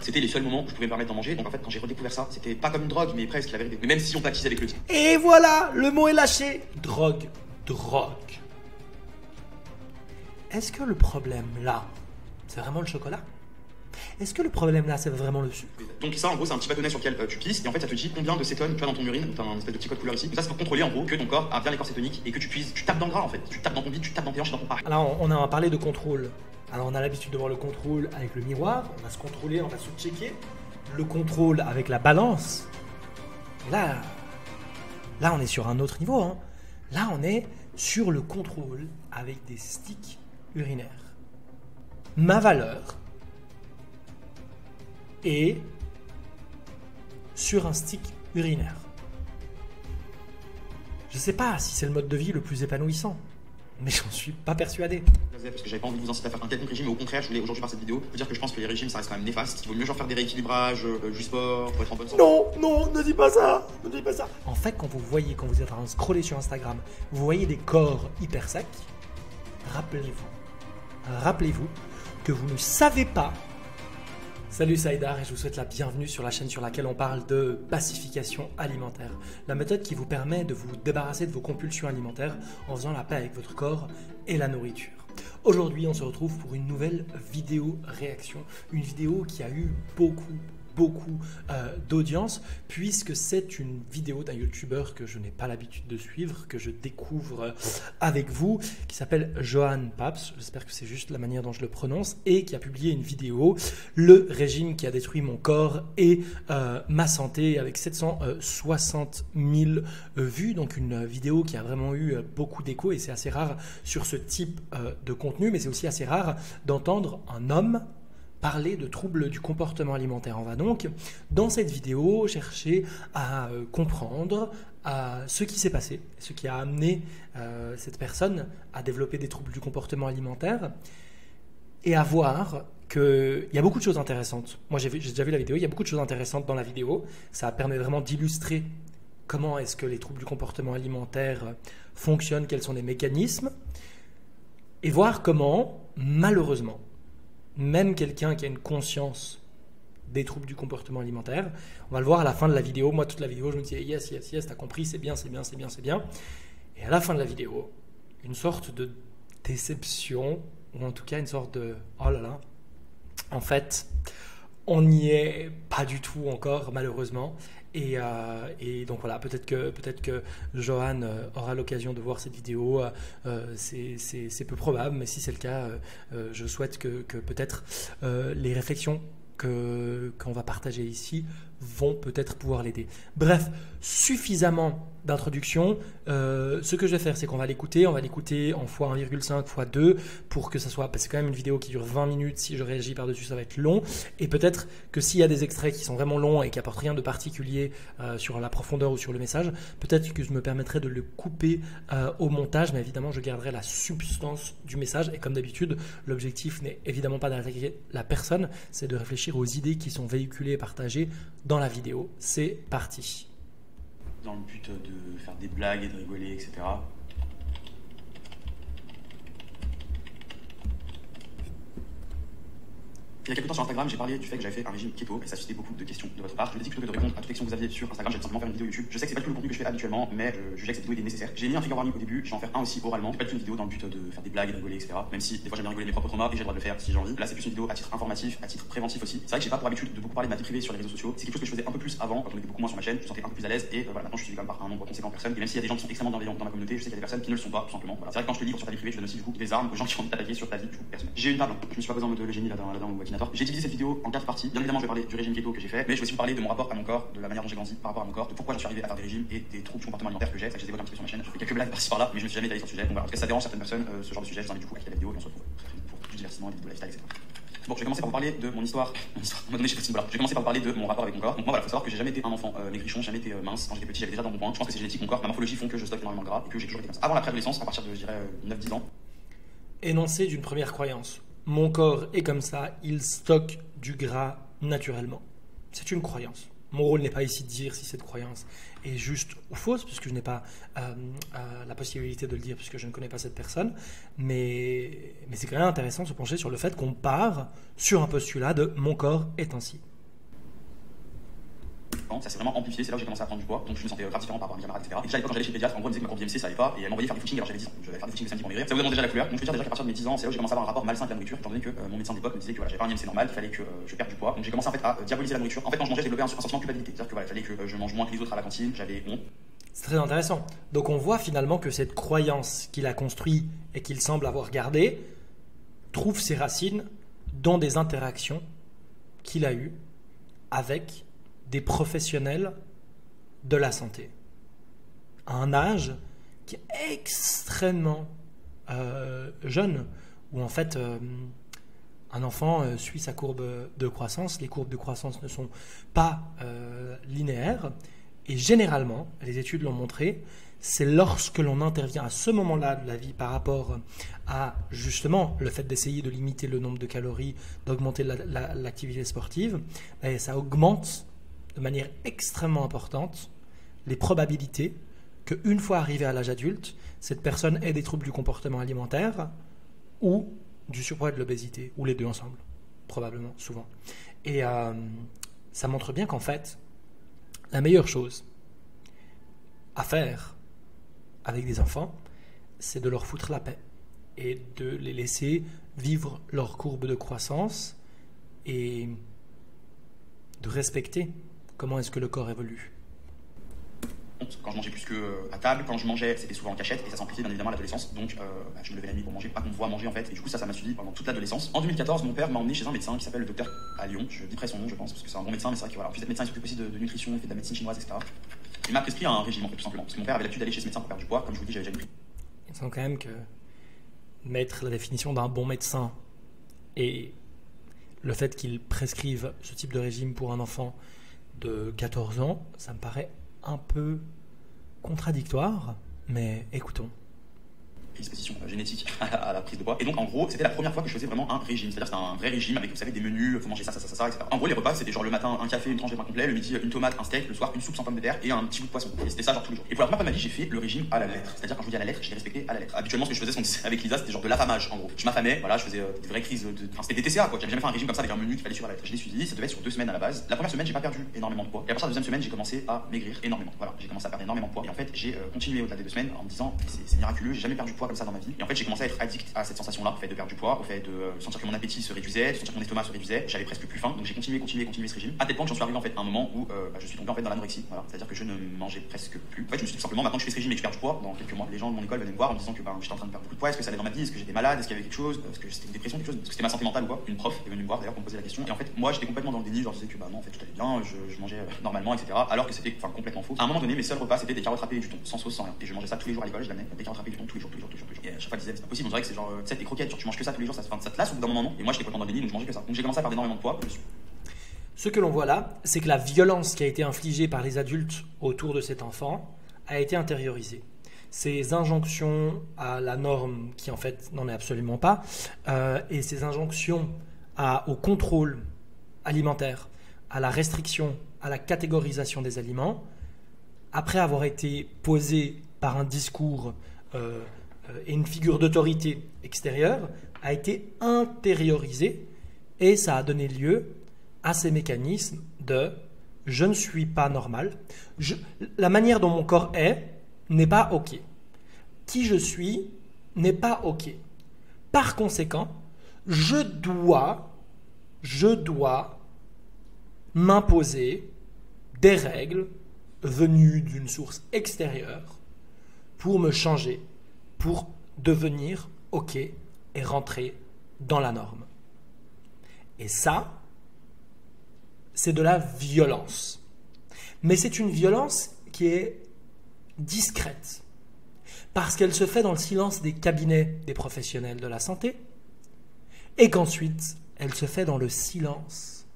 C'était les seuls moments où je pouvais me permettre d'en manger. Donc en fait, quand j'ai redécouvert ça, c'était pas comme une drogue, mais presque la vérité. Mais même si on baptise avec le titre. Et voilà, le mot est lâché. Drogue, drogue. Est-ce que le problème là, c'est vraiment le chocolat? Est-ce que le problème là, c'est vraiment le sucre? Donc ça, en gros, c'est un petit bâtonnet sur lequel tu pisses, et en fait, ça te dit combien de cétones tu as dans ton urine. T'as un espèce de petit code couleur ici. Donc ça, c'est pour contrôler en gros que ton corps a bien les corps cétoniques et que tu puisses, tu tapes dans le gras en fait. Tu tapes dans ton bide, tu tapes dans tes hanches et dans ton parc. Alors, on a parlé de contrôle. Alors, on a l'habitude de voir le contrôle avec le miroir. On va se contrôler, on va se checker. Le contrôle avec la balance. Et là, on est sur un autre niveau. Hein. Là, on est sur le contrôle avec des sticks urinaires. Ma valeur est sur un stick urinaire. Je ne sais pas si c'est le mode de vie le plus épanouissant, mais j'en suis pas persuadé. Parce que j'avais pas envie de vous inciter à faire un quelconque régime, mais au contraire, je voulais aujourd'hui par cette vidéo vous dire que je pense que les régimes ça reste quand même néfaste. Il vaut mieux genre faire des rééquilibrages, du sport, pour être en bonne santé. Non, non, ne dis pas ça, ne dis pas ça. En fait, quand vous êtes en train de scroller sur Instagram, vous voyez des corps hyper secs, rappelez-vous que vous ne savez pas. Salut Saïdar et je vous souhaite la bienvenue sur la chaîne sur laquelle on parle de pacification alimentaire. La méthode qui vous permet de vous débarrasser de vos compulsions alimentaires en faisant la paix avec votre corps et la nourriture. Aujourd'hui, on se retrouve pour une nouvelle vidéo réaction. Une vidéo qui a eu beaucoup d'audience puisque c'est une vidéo d'un youtubeur que je n'ai pas l'habitude de suivre, que je découvre avec vous, qui s'appelle Johan Paps, j'espère que c'est juste la manière dont je le prononce, et qui a publié une vidéo, le régime qui a détruit mon corps et ma santé, avec 760 000 vues, donc une vidéo qui a vraiment eu beaucoup d'écho, et c'est assez rare sur ce type de contenu, mais c'est aussi assez rare d'entendre un homme parler de troubles du comportement alimentaire. On va donc, dans cette vidéo, chercher à comprendre ce qui s'est passé, ce qui a amené cette personne à développer des troubles du comportement alimentaire et à voir qu'il y a beaucoup de choses intéressantes. Moi, j'ai déjà vu la vidéo, il y a beaucoup de choses intéressantes dans la vidéo. Ça permet vraiment d'illustrer comment est-ce que les troubles du comportement alimentaire fonctionnent, quels sont les mécanismes, et voir comment, malheureusement, même quelqu'un qui a une conscience des troubles du comportement alimentaire, on va le voir à la fin de la vidéo. Moi, toute la vidéo, je me disais yes, t'as compris, c'est bien. Et à la fin de la vidéo, une sorte de déception, ou en tout cas une sorte de oh là là, en fait, on n'y est pas du tout encore, malheureusement. Et donc voilà, peut-être que Johan aura l'occasion de voir cette vidéo, c'est peu probable, mais si c'est le cas, je souhaite que peut-être les réflexions qu'on va partager ici vont peut-être pouvoir l'aider. Bref, suffisamment d'introduction. Ce que je vais faire, c'est qu'on va l'écouter en x1,5, x2 pour que ça soit, parce que c'est quand même une vidéo qui dure 20 minutes, si je réagis par-dessus, ça va être long. Et peut-être que s'il y a des extraits qui sont vraiment longs et qui apportent rien de particulier sur la profondeur ou sur le message, peut-être que je me permettrai de le couper au montage, mais évidemment, je garderai la substance du message. Et comme d'habitude, l'objectif n'est évidemment pas d'attaquer la personne, c'est de réfléchir aux idées qui sont véhiculées et partagées dans la vidéo. C'est parti. Dans le but de faire des blagues et de rigoler, etc. Il y a quelques temps sur Instagram, j'ai parlé du fait que j'avais fait un régime keto et ça suscitait beaucoup de questions de votre part. Je vous ai dit plutôt que de répondre à toutes les questions que vous aviez sur Instagram, j'allais simplement faire une vidéo YouTube. Je sais que c'est pas tout le contenu que je fais habituellement, mais je jugeais que cette vidéo était nécessaire. J'ai mis un trigger warning au début, je vais en faire un aussi oralement. C'est pas du tout une vidéo dans le but de faire des blagues et de rigoler, etc. Même si des fois j'aime bien rigoler de mes propres traumas et j'ai le droit de le faire si j'ai envie. Là, c'est plus une vidéo à titre informatif, à titre préventif aussi. C'est vrai que j'ai pas pour habitude de beaucoup parler de ma vie privée sur les réseaux sociaux. C'est quelque chose que je faisais un peu plus avant, quand on était beaucoup moins sur ma chaîne. Je me sentais un peu plus à l'aise et voilà, maintenant je suis quand même par un nombre conséquent de personnes. Et même s'il y a des gens qui sont extrêmement bienveillants dans ma communauté, je sais qu'il y a des personnes qui ne le sont pas, tout simplement. Voilà. C'est vrai que quand je te livre sur ta vie privée, je donne aussi du coup des armes aux gens qui ont attaqué sur ta vie personnelle. J'ai une table, je me suis pas posé en mode le génie là-dedans au Wakinator. J'ai divisé cette vidéo en 4 parties. Bien évidemment, je vais parler du régime keto que j'ai fait, mais je vais aussi vous parler de mon rapport à mon corps, de la manière dont j'ai grandi par rapport à mon corps, de pourquoi je suis arrivé à faire des régimes et des troubles du comportement alimentaire que j'ai. Ça, je les évoque un petit peu sur ma chaîne. Je fais quelques blagues par-ci par-là, mais je me suis jamais étalé sur le sujet. Donc voilà, en tout cas, ça dérange certaines personnes, ce genre de sujet. Je vous invite du coup à quitter la vidéo et on se retrouve très vite pour plus de divertissement et des vidéos lifestyle, etc. Bon, je vais commencer par vous parler de mon histoire. À un moment donné, je vais commencer par vous parler de mon rapport avec mon corps. Donc moi, voilà, faut savoir que j'ai jamais été un enfant maigrichon, jamais été mince. Quand j'étais petit, j'avais déjà dans mon point. Je pense que c'est génétique, mon corps, ma morphologie font que je stocke énormément de gras et que j'ai toujours été comme ça. Avant la préadolescence, à partir de, je dirais, 9-10 ans. Énoncé d'une première croyance. Mon corps est comme ça, il stocke du gras naturellement. C'est une croyance. mon rôle n'est pas ici de dire si cette croyance est juste ou fausse, puisque je n'ai pas la possibilité de le dire, puisque je ne connais pas cette personne. Mais c'est quand même intéressant de se pencher sur le fait qu'on part sur un postulat de « mon corps est ainsi ». Ça s'est vraiment amplifié, c'est là où j'ai commencé à prendre du poids, donc je me sentais grave différent par rapport à mes camarades, etc. Et déjà à l'époque, quand j'allais chez le pédiatre, en gros, elle me disait que ma courbe d'IMC ça allait pas, et elle m'envoyait faire des footings alors j'avais 10 ans. Je vais faire des footings de samedi pour maigrir. Ça vous demande déjà la couleur, donc je peux dire déjà qu'à partir de mes 10 ans, c'est là où j'ai commencé à avoir un rapport malsain avec la nourriture, étant donné que mon médecin de l'époque me disait que voilà, j'avais pas un IMC normal, qu'il fallait que je perde du poids. Donc j'ai commencé en fait à diaboliser la nourriture. En fait, quand je mangeais, j'ai développé un sentiment de culpabilité, c'est-à-dire que voilà, il fallait que je mange moins que les autres à la cantine, j'avais honte. C'est très intéressant. Donc on voit finalement que cette croyance qu'il a construite et qu'il semble avoir gardée trouve ses racines dans des interactions qu'il a eues avec des professionnels de la santé, à un âge qui est extrêmement jeune, où en fait un enfant suit sa courbe de croissance. Les courbes de croissance ne sont pas linéaires, et généralement, les études l'ont montré, c'est lorsque l'on intervient à ce moment-là de la vie par rapport à justement le fait d'essayer de limiter le nombre de calories, d'augmenter l'activité sportive, et ça augmente de manière extrêmement importante les probabilités qu'une fois arrivé à l'âge adulte, cette personne ait des troubles du comportement alimentaire ou du surpoids et de l'obésité, ou les deux ensemble, probablement, souvent. Et ça montre bien qu'en fait, la meilleure chose à faire avec des enfants, c'est de leur foutre la paix et de les laisser vivre leur courbe de croissance et de respecter comment est-ce que le corps évolue. Quand je mangeais plus que à table, quand je mangeais, c'était souvent en cachette et ça s'amplifiait bien évidemment à l'adolescence. Donc je me levais la nuit pour manger, pas qu'on me voit manger en fait. Et du coup ça m'a suivi pendant toute l'adolescence. En 2014, mon père m'a emmené chez un médecin qui s'appelle le docteur à Lyon. Je dis son nom, je pense, parce que c'est un bon médecin, mais c'est vrai que voilà, en plus d'être médecin, il s'occupe aussi de nutrition, il fait de la médecine chinoise, etc. Il m'a prescrit un régime en fait tout simplement, parce que mon père avait l'habitude d'aller chez ce médecin pour perdre du poids. Comme je vous dis, j'avais déjà pris. Il semble quand même que mettre la définition d'un bon médecin et le fait qu'il prescrive ce type de régime pour un enfant de 14 ans, ça me paraît un peu contradictoire, mais écoutons. Prédisposition génétique à la prise de poids. Et donc en gros, c'était la première fois que je faisais vraiment un régime. C'est-à-dire c'était un vrai régime avec, vous savez, des menus, faut manger ça, etc. En gros, les repas, c'était genre le matin, un café, une tranche de pain complet, le midi, une tomate, un steak, le soir, une soupe sans pommes de terre et un petit bout de poisson. Et c'était ça genre tous les jours. Et pour la première fois de ma vie, j'ai fait le régime à la lettre. C'est-à-dire quand je vous dis à la lettre, je l'ai respecté à la lettre. Habituellement, ce que je faisais avec Lisa, c'était genre de l'affamage en gros. Je m'affamais, voilà, je faisais des vraies crises de. Enfin, c'était des TCA quoi. J'avais jamais fait un régime comme ça avec un menu qu'il fallait suivre à la lettre. Je l'ai suivi, ça devait être sur 2 semaines à la base. La première semaine, j'ai pas perdu énormément de poids. Et à partir de la deuxième semaine, j'ai commencé à maigrir énormément. Voilà, j'ai commencé à perdre énormément de poids. Et en fait, j'ai continué au-delà des 2 semaines en me disant, c'est miraculeux, j'ai jamais perdu de poids comme ça dans ma vie. Et en fait, j'ai commencé à être addict à cette sensation-là, au fait de perdre du poids, au fait de sentir que mon appétit se réduisait, de sentir que mon estomac se réduisait, j'avais presque plus faim, donc j'ai continué ce régime, à tel point que j'en suis arrivé en fait à un moment où je suis tombé en fait dans l'anorexie, voilà, c'est-à-dire que je ne mangeais presque plus. En fait, je me suis dit tout simplement, maintenant que je fais ce régime et que je perds du poids, dans quelques mois, les gens de mon école venaient me voir en me disant que j'étais en train de perdre beaucoup de poids, est-ce que ça allait dans ma vie, est-ce que j'étais malade, est-ce qu'il y avait quelque chose, est-ce que c'était une dépression, quelque chose, est-ce que c'était ma santé mentale ou quoi. Une prof est venue me voir d'ailleurs pour me poser la question, et en fait, moi j'étais complètement dans le déni, je leur disais que non, en fait tout allait bien, je mangeais normalement, etc. Alors que c'était complètement faux. À un moment donné, mes seuls repas c'était des carottes râpées et du thon, sans sauce, sans rien. Et je mangeais ça tous les jours à l'école, je l'amenais, des carottes râpées et du thon tous les jours. Et à chaque fois, je disais, c'est pas possible, on dirait que c'est genre, des croquettes, genre, tu manges que ça tous les jours, ça te lasse au bout d'un moment. Et moi, j'étais complètement dans le déni, donc je mangeais que ça. Donc j'ai commencé à perdre énormément de poids. Ce que l'on voit là, c'est que la violence qui a été infligée par les adultes autour de cet enfant a été intériorisée. Ces injonctions à la norme, qui en fait n'en est absolument pas, et ces injonctions au contrôle alimentaire, à la restriction, à la catégorisation des aliments, après avoir été posées par un discours et une figure d'autorité extérieure, a été intériorisée et ça a donné lieu à ces mécanismes de « je ne suis pas normal », la manière dont mon corps est n'est pas OK. Qui je suis n'est pas OK. Par conséquent, je dois m'imposer des règles venues d'une source extérieure pour me changer, pour devenir OK et rentrer dans la norme. Et ça, c'est de la violence. Mais c'est une violence qui est discrète, parce qu'elle se fait dans le silence des cabinets des professionnels de la santé, et qu'ensuite, elle se fait dans le silence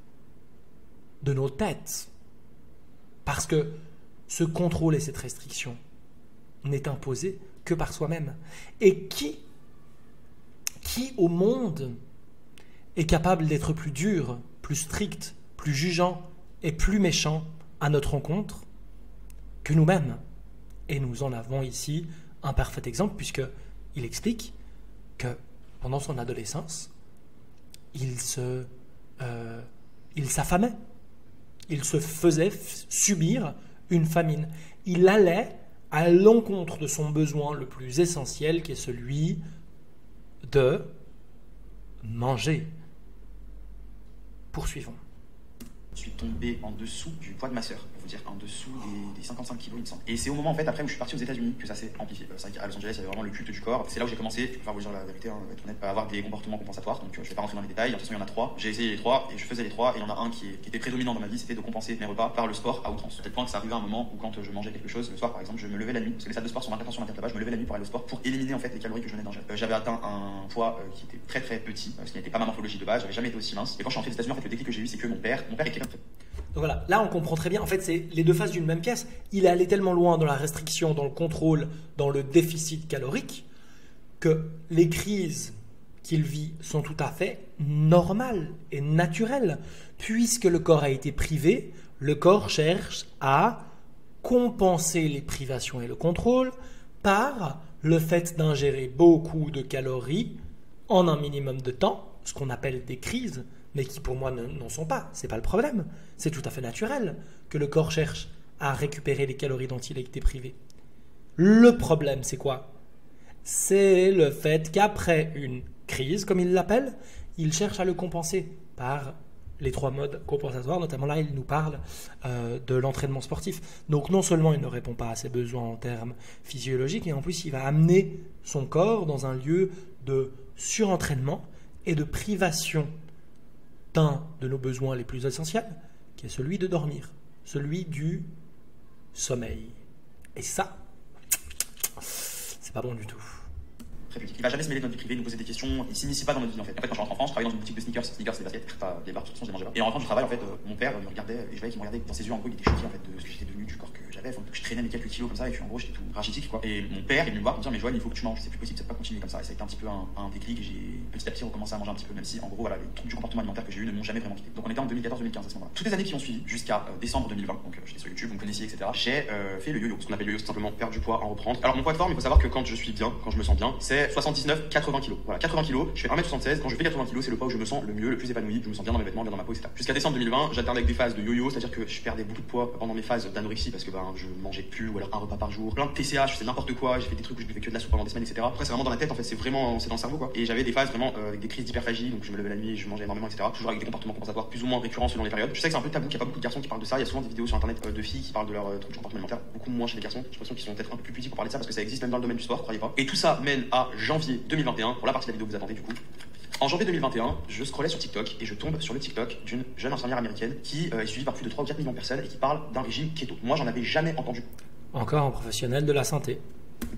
de nos têtes. Parce que ce contrôle et cette restriction n'est imposé que par soi-même. Et qui au monde est capable d'être plus dur, plus strict, plus jugeant et plus méchant à notre rencontre que nous-mêmes. Et nous en avons ici un parfait exemple, puisqu'il explique que pendant son adolescence, il s'affamait. Il se faisait subir une famine. Il allait à l'encontre de son besoin le plus essentiel, qui est celui de manger. Poursuivons. Je suis tombé en dessous du poids de ma sœur, pour vous dire, en dessous des 55 kilos, il me semble. Et c'est au moment, en fait, après où je suis parti aux États-Unis que ça s'est amplifié. C'est vrai qu'à Los Angeles, il y avait vraiment le culte du corps. C'est là où j'ai commencé, je vais vous dire la vérité, hein, être honnête, à avoir des comportements compensatoires. Donc, je vais pas rentrer dans les détails. De toute façon, il y en a 3. J'ai essayé les 3 et je faisais les 3. Et il y en a un qui était prédominant dans ma vie, c'était de compenser mes repas par le sport à outrance. À tel point que ça arrivait à un moment où, quand je mangeais quelque chose, le soir par exemple, je me levais la nuit, parce que les salles de sport sont 20 sur 24 là-bas, je me levais la nuit pour aller au sport pour éliminer en fait les calories que je venais d'ingérer. J'avais atteint un poids qui était très très petit, ce qui n'était pas ma morphologie de base, j'avais jamais été aussi mince. Et quand je suis rentré aux États-Unis, en fait, le déclic que j'ai eu, c'est que mon père est quelqu'un de très... Donc voilà, là on comprend très bien, en fait c'est les deux faces d'une même pièce. Il est allé tellement loin dans la restriction, dans le contrôle, dans le déficit calorique, que les crises qu'il vit sont tout à fait normales et naturelles. Puisque le corps a été privé, le corps cherche à compenser les privations et le contrôle par le fait d'ingérer beaucoup de calories en un minimum de temps, ce qu'on appelle des crises, mais qui pour moi n'en sont pas. C'est pas le problème. C'est tout à fait naturel que le corps cherche à récupérer les calories dont il a été privé. Le problème, c'est quoi? C'est le fait qu'après une crise, comme il l'appelle, il cherche à le compenser par les 3 modes compensatoires. Notamment là, il nous parle de l'entraînement sportif. Donc non seulement il ne répond pas à ses besoins en termes physiologiques, et en plus il va amener son corps dans un lieu de surentraînement et de privation d'un de nos besoins les plus essentiels, qui est celui de dormir, celui du sommeil. Et ça, c'est pas bon du tout. Il va jamais se mêler de notre vie privée, nous poser des questions, il s'initie pas dans notre vie en fait. En fait, quand je rentre en France, je travaillais dans une boutique de sneakers, c'est des baskets, pas des barres, de toute façon je les mangeais pas. Et en rentrant du travail, en fait, mon père me regardait, et je voyais qu'il me regardait dans ses yeux, en gros, il était choqué en fait de ce que j'étais devenu, du corps que j'avais, enfin, que je traînais mes quelques kilos comme ça, et puis en gros, j'étais tout rachitique quoi. Et mon père est venu me voir, me dire, mais Joël, il faut que tu manges, c'est plus possible, ça peut pas continuer comme ça. Et ça a été un petit peu un déclic, et j'ai petit à petit recommencé à manger un petit peu, même si en gros, voilà, les troubles du comportement alimentaire que j'ai eu ne m'ont jamais vraiment quitté. Donc on était en 2014-2015 à ce moment-là. Toutes les années qui ont suivi, jusqu'à décembre 2020, donc j'étais sur YouTube, vous me connaissiez, etc. J'ai fait le yo-yo, ce qu'on appelle le yo-yo, c'est simplement perdre du poids, en reprendre. Alors mon poids de forme, il faut savoir que quand je suis bien, quand je me sens bien, c'est 79-80 kilos. Voilà, 80 kilos, je fais 1m76, quand je fais 80 kilos, c'est le poids où je me sens le mieux, le plus épanoui, je me sens bien dans mes vêtements, bien dans ma peau, etc. Jusqu'à décembre 2020, j'alternais avec des phases de yo-yo, c'est-à-dire que je perdais beaucoup de poids pendant mes phases d'anorexie parce que je mangeais plus, ou alors un repas par jour, plein de TCA, je faisais n'importe quoi, j'ai fait des trucs où je buvais que de la soupe pendant des semaines, etc. Après, c'est vraiment dans la tête, en fait, c'est dans le cerveau, quoi. Et j'avais des phases vraiment avec des crises d'hyperphagie, donc je me levais la nuit, je mangeais énormément, etc. Toujours avec des comportements compensatoires plus ou moins récurrents selon les périodes. Je sais que c'est un peu tabou, qu'il n'y a pas beaucoup de garçons qui parlent de ça, il y a souvent des vidéos sur internet de filles qui parlent de leur troubles du comportement alimentaire, beaucoup moins chez les garçons. J'ai l'impression qu'ils sont peut-être un peu plus pudiques pour parler de ça parce que ça existe même dans le domaine du sport, croyez pas. Et tout ça mène à janvier 2021, pour la partie de la vidéo que vous attendez du coup. En janvier 2021, je scrollais sur TikTok et je tombe sur le TikTok d'une jeune infirmière américaine qui est suivie par plus de 3 ou 4 millions de personnes et qui parle d'un régime keto. Moi, j'en avais jamais entendu. Encore un professionnel de la santé.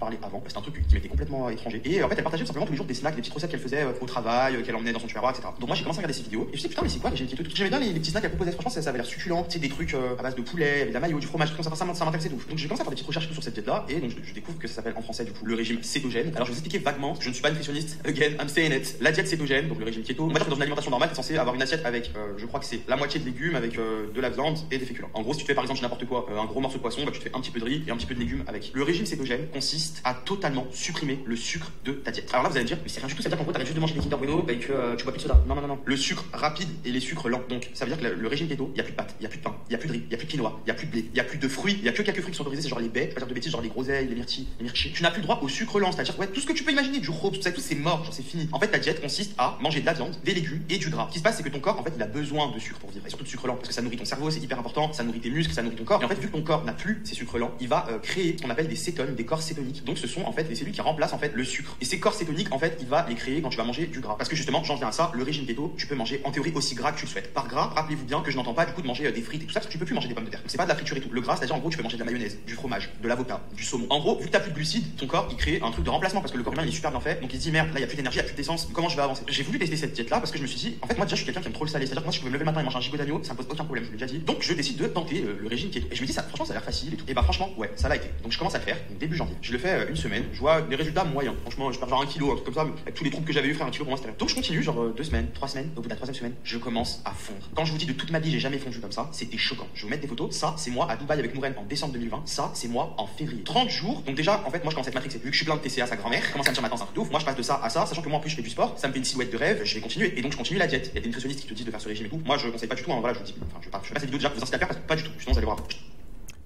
Parler avant, c'est un truc qui m'était complètement étranger. Et en fait, elle partageait tout simplement tous les jours des snacks, des petites recettes qu'elle faisait au travail, qu'elle emmenait dans son tupperware, etc. Donc moi, j'ai commencé à regarder ces vidéos et je me suis dit, putain, mais c'est quoi régime keto? J'aimais bien les petits snacks qu'elle proposait, franchement, ça avait l'air succulent. Tu sais, des trucs à base de poulet, de la mayo, du fromage, ça m'intéressait de ouf. Donc j'ai commencé à faire des petites recherches sur cette diète-là et donc je découvre que ça s'appelle en français du coup le régime cétogène. Alors je vais vous expliquer vaguement, je ne suis pas nutritionniste, again, I'm saying it. La diète cétogène, donc le régime keto, on va dire que dans une alimentation normale, t'es censé avoir une assiette avec, je crois que c'est la moitié de légumes avec de la viande et des féculents. En gros, si tu fais par exemple n'importe quoi, un gros morceau de poisson, tu te fais un petit peu de riz et un petit peu de légumes avec. Le régime cétogène consiste à totalement supprimer le sucre de ta diète. Alors là, vous allez me dire, mais c'est rien du tout, ça veut dire qu'en gros, t'arrêtes juste de manger des Kinder Bueno et que tu bois plus de soda. Non. Le sucre rapide et les sucres lents. Donc, ça veut dire que le régime keto, il n'y a plus de pâtes, il n'y a plus de pain, il n'y a plus de riz, il n'y a plus de quinoa, il n'y a plus de blé, il n'y a plus de fruits, il n'y a que quelques fruits qui sont autorisés, c'est genre les baies, je vais pas dire de bêtises, genre les groseilles, les myrtilles, les myrtilles. Tu n'as plus le droit au sucre lent, c'est-à-dire ouais, tout ce que tu peux imaginer, du rhum, tout ça, tout c'est mort, genre c'est fini. En fait, ta diète consiste à manger de la viande, des légumes et du gras. Ce qui se passe, c'est que ton corps, en fait, il a besoin de sucre pour vivre, et surtout de sucre lent, parce que ça nourrit ton cerveau, c'est hyper important, ça nourrit tes muscles, ça nourrit ton corps. Et en fait, vu que ton corps n'a plus ces sucres lents, il va créer ce qu'on appelle des cétones, des corps cétoniques. Donc, ce sont en fait les cellules qui remplacent en fait le sucre. Et ces corps cétoniques, en fait, il va les créer quand tu vas manger du gras. Parce que justement, j'en viens à ça, le régime keto, tu peux manger en théorie aussi gras que tu le souhaites. Par gras, rappelez-vous bien que je n'entends pas du coup de manger des frites et tout ça, parce que tu peux plus manger des pommes de terre. Donc, c'est pas de la friture et tout. Le gras, c'est-à-dire en gros, tu peux manger de la mayonnaise, du fromage, de l'avocat, du saumon. En gros, vu que t'as plus de glucides, ton corps il crée un truc de remplacement parce que le corps humain il est super bien fait. Donc il se dit merde, là il y a plus d'énergie, il y a plus d'essence, comment je vais avancer? J'ai voulu tester cette diète là parce que je me suis dit, en fait, moi déjà je suis quelqu'un qui aime trop le salé. C'est-à-dire que moi, si je pouvais me lever le matin et manger un gigot d'agneau, ça me pose aucun problème, je l'ai déjà dit. Donc je décide de tenter le régime keto. Et je me dis, ça, franchement, ça a l'air facile et tout. Et bah franchement, ouais, ça l'a été. Donc je commence à le faire, donc début janvier. Je le fais une semaine, je vois des résultats moyens. Franchement, je perds genre 1 kilo, un truc comme ça, mais avec tous les troubles que j'avais eu, frère, 1 kilo pour moi c'était rien. Donc je continue, genre 2 semaines, 3 semaines, au bout de la 3e semaine, je commence à fondre. Quand je vous dis de toute ma vie, j'ai jamais fondu comme ça, c'était choquant. Je vais vous mettre des photos, ça c'est moi à Dubaï avec Nouren en décembre 2020, ça c'est moi en février. 30 jours, donc déjà, en fait, moi je commence à être matrixé. Vu que je suis plein de TCA, sa grand-mère, je commence à me dire maintenant c'est un truc de ouf. Moi je passe de ça à ça, sachant que moi en plus je fais du sport, ça me fait une silhouette de rêve, je vais continuer. Et donc je continue la diète. Il y a des nutritionnistes qui te disent de faire ce régime et tout. Moi je conseille pas du tout, hein, voilà, je vous dis, enfin, je fais pas cette vidéo déjà pour vous inciter à faire parce que pas du tout, sinon vous allez voir.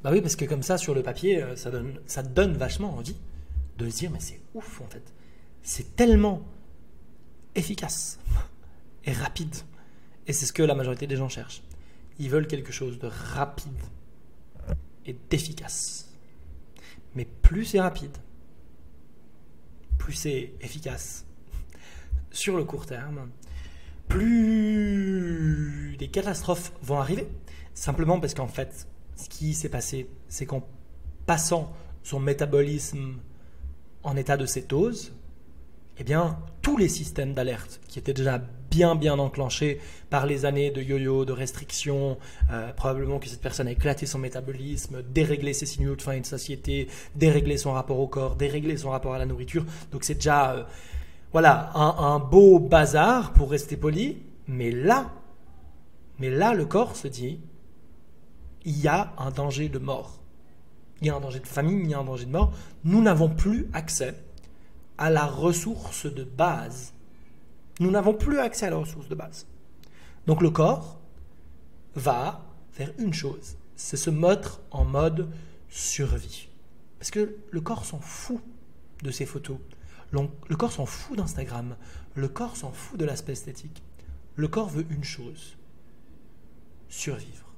Bah oui, parce que comme ça, sur le papier, ça donne vachement envie de se dire, mais c'est ouf en fait. C'est tellement efficace et rapide. Et c'est ce que la majorité des gens cherchent. Ils veulent quelque chose de rapide et d'efficace. Mais plus c'est rapide, plus c'est efficace sur le court terme, plus des catastrophes vont arriver. Simplement parce qu'en fait, ce qui s'est passé, c'est qu'en passant son métabolisme en état de cétose, eh bien, tous les systèmes d'alerte qui étaient déjà bien enclenchés par les années de yo-yo, de restrictions, probablement que cette personne a éclaté son métabolisme, déréglé ses signaux de faim et de satiété, déréglé son rapport au corps, déréglé son rapport à la nourriture. Donc c'est déjà voilà, un beau bazar pour rester poli. Mais là, le corps se dit, il y a un danger de mort. Il y a un danger de famine, il y a un danger de mort. Nous n'avons plus accès à la ressource de base. Nous n'avons plus accès à la ressource de base. Donc le corps va faire une chose, c'est se mettre en mode survie. Parce que le corps s'en fout de ses photos. Le corps s'en fout d'Instagram. Le corps s'en fout de l'aspect esthétique. Le corps veut une chose, survivre.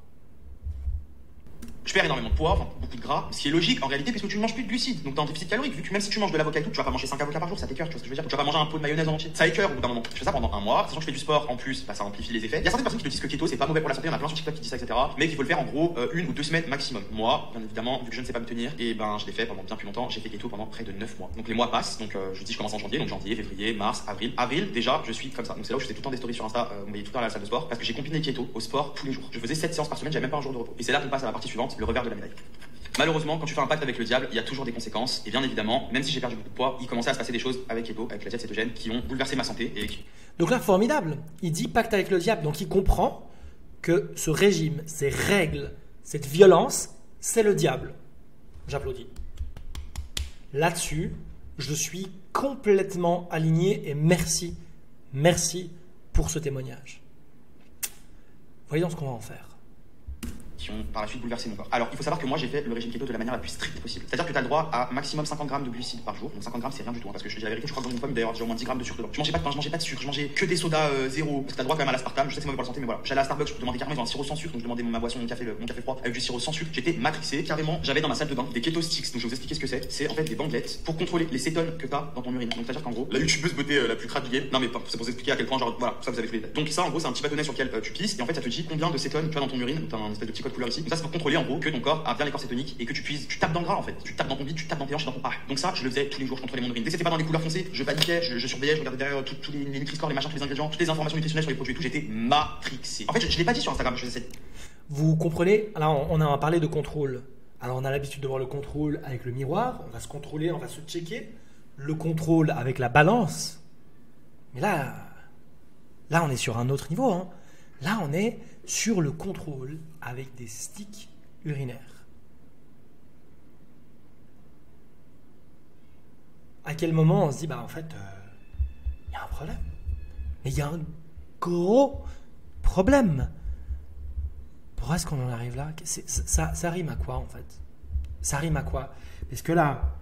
Je perds énormément de poids, enfin, beaucoup de gras, ce qui est logique en réalité puisque tu ne manges plus de glucides. Donc t'es en déficit calorique, vu que même si tu manges de l'avocat et tout, tu vas pas manger 5 avocats par jour, ça t'écœure, tu vois ce que je veux dire. Tu vas pas manger un pot de mayonnaise en entier. Ça écœure au bout d'un moment. Je fais ça pendant un mois, sachant que je fais du sport en plus, bah, ça amplifie les effets. Il y a certaines personnes qui te disent que keto c'est pas mauvais pour la santé, il y en a plein sur TikTok qui disent ça, etc. Mais qu'il faut le faire en gros 1 ou 2 semaines maximum. Moi, bien évidemment, vu que je ne sais pas me tenir, et ben je l'ai fait pendant bien plus longtemps, j'ai fait keto pendant près de 9 mois. Donc les mois passent, donc je dis je commence en janvier, donc janvier, février, mars, avril. Avril, déjà, je suis comme ça. Donc c'est là où je faisais tout le temps des stories sur Insta, vous voyez tout le temps à la salle de sport, parce que j'ai combiné keto au sport tous les jours. Je faisais 7 séances par semaine, j'avais même pas un jour de repos. Et c'est là qu'on passe à la partie suivante, le revers de la médaille. Malheureusement, quand tu fais un pacte avec le diable, il y a toujours des conséquences. Et bien évidemment, même si j'ai perdu beaucoup de poids, il commençait à se passer des choses avec keto, avec la diète cétogène, qui ont bouleversé ma santé. Donc là, formidable. Il dit pacte avec le diable. Donc il comprend que ce régime, ces règles, cette violence, c'est le diable. J'applaudis. Là-dessus, je suis complètement aligné et merci pour ce témoignage. Voyons ce qu'on va en faire. Qui ont par la suite bouleversé mon corps. Alors, il faut savoir que moi j'ai fait le régime keto de la manière la plus stricte possible. C'est-à-dire que tu as le droit à maximum 50 grammes de glucides par jour. Donc 50 grammes c'est rien du tout, hein, parce que je te dis la vérité, je crois que dans une pomme d'ailleurs j'ai au moins 10 grammes de sucre dedans. Je mangeais pas de pain, je mangeais pas de sucre, je mangeais que des sodas zéro. Parce que t'as droit quand même à l'aspartame, je sais que c'est mauvais pour la santé, mais voilà. J'allais à Starbucks, je demandais carrément un sirop sans sucre, donc je demandais ma boisson, mon café froid avec du sirop sans sucre. J'étais matrixé, carrément. J'avais dans ma salle de bain des keto sticks, donc je vais vous expliquer ce que c'est. C'est en fait des bandelettes pour contrôler les cétones que t'as dans ton urine. Donc c'est-à-dire qu'en gros, la youtubeuse beauté la plus crade du game. Non mais c'est pour vous expliquer à quel point genre voilà, ça vous avez tous les détails. Donc ça en gros c'est un petit bâtonnet sur lequel tu pisses et en fait ça te dit combien de cétones tu as dans ton urine. Donc t'as un espèce de petit code couleur ici. Donc ça c'est pour contrôler en gros que ton corps a bien les corps cétoniques et que tu tapes dans le gras en fait. Tu tapes dans ton bide, tu tapes dans tes hanches et dans ton pare. Donc ça, je le faisais tous les jours, je contrôlais mon urine. Dès que c'était pas dans les couleurs foncées, je paniquais, je surveillais, je regardais derrière tous les Nutri-Score, les machins, tous les ingrédients, toutes les informations nutritionnelles sur les produits et tout, j'étais matrixé. En fait, je l'ai pas dit sur Instagram, je faisais ça. Vous comprenez? Alors, on a parlé de contrôle. Alors, on a l'habitude de voir le contrôle avec le miroir, on va se contrôler, on va se checker. Le contrôle avec la balance. Mais là, on est sur un autre niveau, hein. Là, on est sur le contrôle avec des sticks urinaires. À quel moment on se dit, bah en fait, il y a un problème. Mais il y a un gros problème. Pourquoi est-ce qu'on en arrive là? Ça rime à quoi en fait? Ça rime à quoi? Parce que là,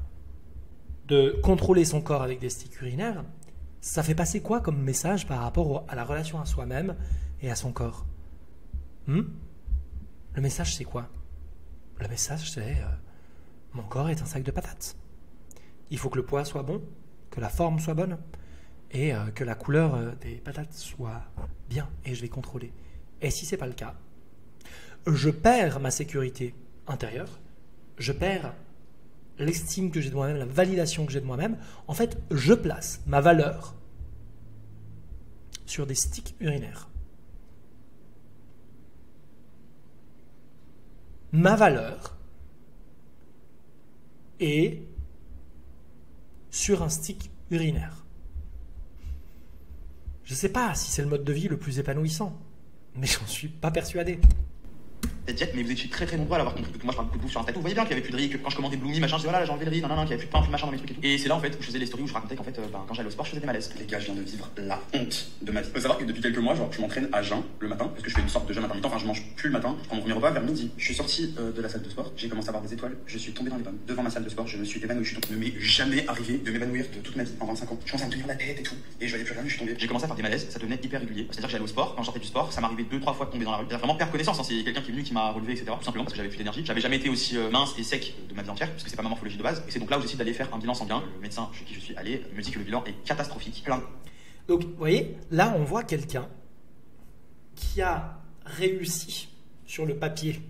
de contrôler son corps avec des sticks urinaires, ça fait passer quoi comme message par rapport à la relation à soi-même et à son corps? Le message c'est quoi? Le message c'est mon corps est un sac de patates. Il faut que le poids soit bon, que la forme soit bonne et que la couleur des patates soit bien et je vais contrôler. Et si ce n'est pas le cas, je perds ma sécurité intérieure, je perds l'estime que j'ai de moi-même, la validation que j'ai de moi-même. En fait, je place ma valeur sur des sticks urinaires. Ma valeur est sur un stick urinaire. Je ne sais pas si c'est le mode de vie le plus épanouissant, mais j'en suis pas persuadé. Jet, mais vous étiez très nombreux à l'avoir compris que moi je parle beaucoup de bouffe sur Insta. Vous voyez bien qu'il y avait plus de riz, que quand je commandais Bloomy, machin, je disais voilà, j'ai enlevé le riz, non, qu'il y avait plus de pain, plus de machin dans mes trucs et tout. Et c'est là en fait où je faisais les stories où je racontais qu'en fait, quand j'allais au sport, je faisais des malaises. Les gars, je viens de vivre la honte de ma vie. Faut savoir que depuis quelques mois, genre, je m'entraîne à jeun le matin, parce que je fais une sorte de jeûne intermittent, enfin je mange plus le matin, je prends mon premier repas vers midi. Je suis sorti de la salle de sport, j'ai commencé à voir des étoiles, je suis tombé dans les pommes. Devant ma salle de sport, je me suis évanoui, je ne m'est jamais arrivé de m'évanouir de toute ma vie en 25 ans. Je commençais à me tenir la tête et tout, et je voyais plus rien, je suis tombé. J'ai commencé à faire des malaises, ça devenait hyper régulier. C'est-à-dire que j'allais au sport, quand je sortais du sport, ça m'arrivait 2-3 fois de tomber dans la rue. Vraiment perdre connaissance, hein. C'est quelqu'un qui est venu qui m'a relevé, etc. Tout simplement parce que j'avais plus d'énergie. J'avais jamais été aussi mince et sec de ma vie entière, parce que c'est pas ma morphologie de base. Et c'est donc là où j'essaie d'aller faire un bilan sanguin. Le médecin chez qui je suis allé me dit que le bilan est catastrophique. Plein. Donc, vous voyez, là, on voit quelqu'un qui a réussi sur le papier,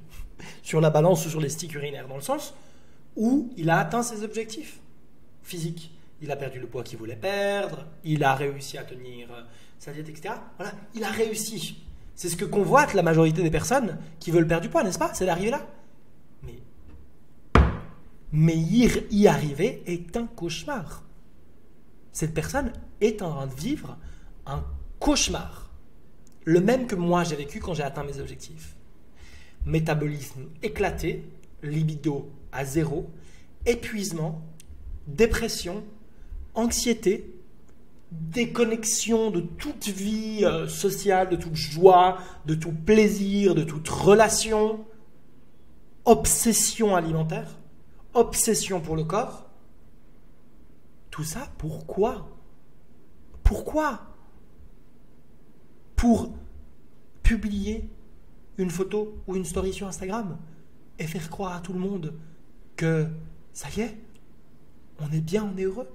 sur la balance ou sur les sticks urinaires, dans le sens où il a atteint ses objectifs physiques. Il a perdu le poids qu'il voulait perdre, il a réussi à tenir sa diète, etc. Voilà, il a réussi. C'est ce que convoite la majorité des personnes qui veulent perdre du poids, n'est-ce pas? C'est d'arriver là. Mais y arriver est un cauchemar. Cette personne est en train de vivre un cauchemar. Le même que moi j'ai vécu quand j'ai atteint mes objectifs. Métabolisme éclaté, libido à zéro, épuisement, dépression, anxiété, déconnexion de toute vie sociale, de toute joie, de tout plaisir, de toute relation, obsession alimentaire, obsession pour le corps. Tout ça, pourquoi? Pourquoi? Pour publier une photo ou une story sur Instagram et faire croire à tout le monde que ça y est, on est bien, on est heureux.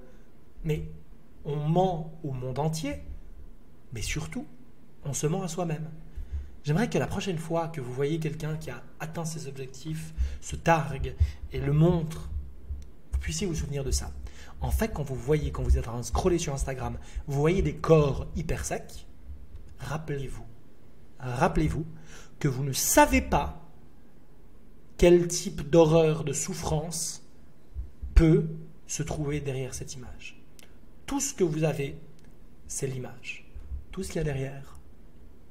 Mais on ment au monde entier, mais surtout, on se ment à soi-même. J'aimerais que la prochaine fois que vous voyez quelqu'un qui a atteint ses objectifs, se targue et le montre, vous puissiez vous souvenir de ça. En fait, quand vous êtes en train de scroller sur Instagram, vous voyez des corps hyper secs, rappelez-vous que vous ne savez pas quel type d'horreur, de souffrance peut se trouver derrière cette image. Tout ce que vous avez, c'est l'image. Tout ce qu'il y a derrière,